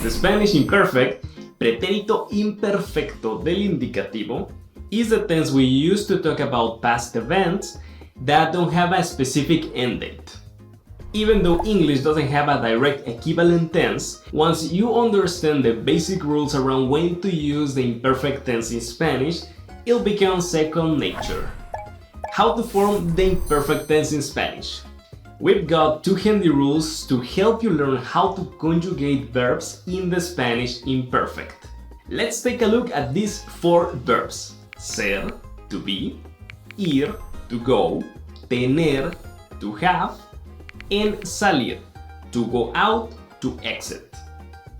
The Spanish imperfect, pretérito imperfecto del indicativo, is the tense we use to talk about past events that don't have a specific end date. Even though English doesn't have a direct equivalent tense, once you understand the basic rules around when to use the imperfect tense in Spanish, it'll become second nature. How to form the imperfect tense in Spanish? We've got two handy rules to help you learn how to conjugate verbs in the Spanish imperfect. Let's take a look at these four verbs: ser, to be; ir, to go; tener, to have; and salir, to go out, to exit.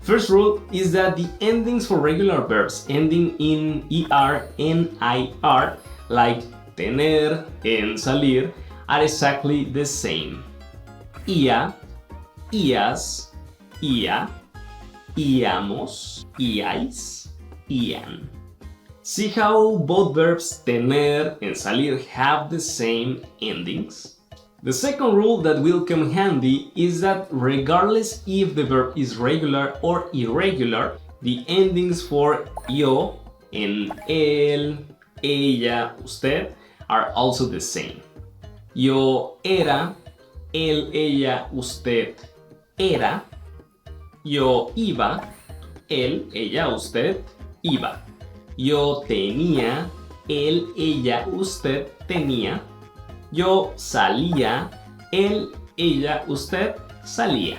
First rule is that the endings for regular verbs ending in er and ir, like tener and salir, are exactly the same. Ia, ias, ia, iamos, iais, ian. See how both verbs tener and salir have the same endings? The second rule that will come handy is that regardless if the verb is regular or irregular, the endings for yo and él, ella, usted are also the same. Yo era, él, ella, usted era. Yo iba, él, ella, usted iba. Yo tenía, él, ella, usted tenía. Yo salía, él, ella, usted salía.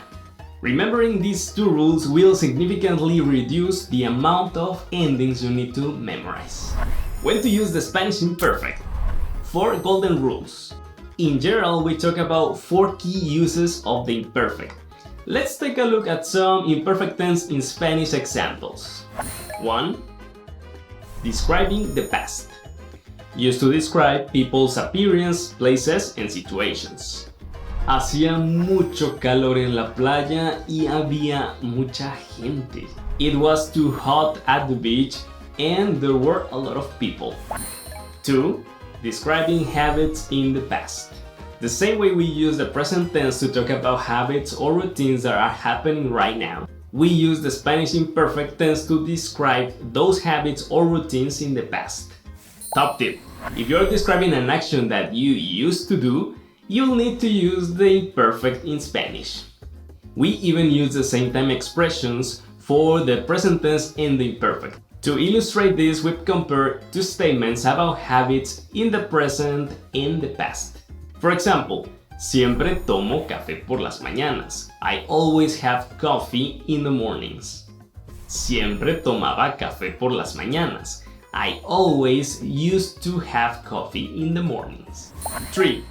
Remembering these two rules will significantly reduce the amount of endings you need to memorize. When to use the Spanish imperfect? 4 golden rules. In general, we talk about 4 key uses of the imperfect. Let's take a look at some imperfect tense in Spanish examples. 1. Describing the past. Used to describe people's appearance, places, and situations. Hacía mucho calor en la playa y había mucha gente. It was too hot at the beach and there were a lot of people. 2. Describing habits in the past. The same way we use the present tense to talk about habits or routines that are happening right now, we use the Spanish imperfect tense to describe those habits or routines in the past. Top tip: if you're describing an action that you used to do, you'll need to use the imperfect in Spanish. We even use the same time expressions for the present tense and the imperfect. To illustrate this, we've compared two statements about habits in the present and the past. For example, siempre tomo café por las mañanas. I always have coffee in the mornings. Siempre tomaba café por las mañanas. I always used to have coffee in the mornings. 3.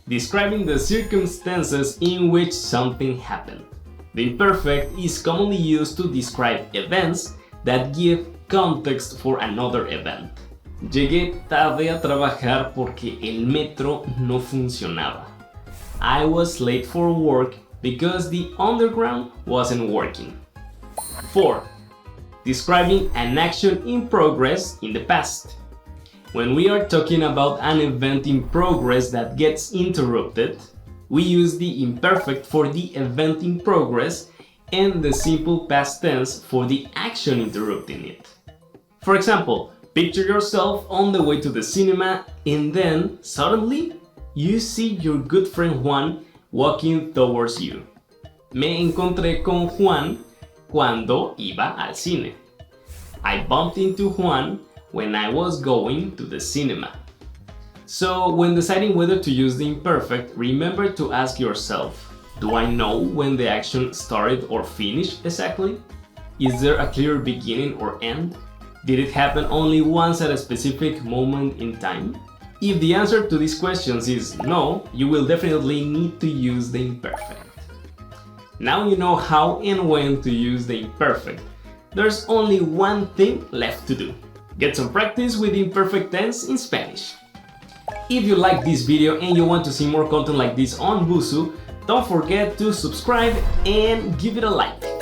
Describing the circumstances in which something happened. The imperfect is commonly used to describe events that give context for another event. Llegué tarde a trabajar porque el metro no funcionaba. I was late for work because the underground wasn't working. 4. Describing an action in progress in the past. When we are talking about an event in progress that gets interrupted, we use the imperfect for the event in progress and the simple past tense for the action interrupting it. For example, picture yourself on the way to the cinema and then, suddenly, you see your good friend Juan walking towards you. Me encontré con Juan cuando iba al cine. I bumped into Juan when I was going to the cinema. So, when deciding whether to use the imperfect, remember to ask yourself, do I know when the action started or finished exactly? Is there a clear beginning or end? Did it happen only once at a specific moment in time? If the answer to these questions is no, you will definitely need to use the imperfect. Now you know how and when to use the imperfect. There's only one thing left to do. Get some practice with imperfect tense in Spanish. If you like this video and you want to see more content like this on Busuu, don't forget to subscribe and give it a like.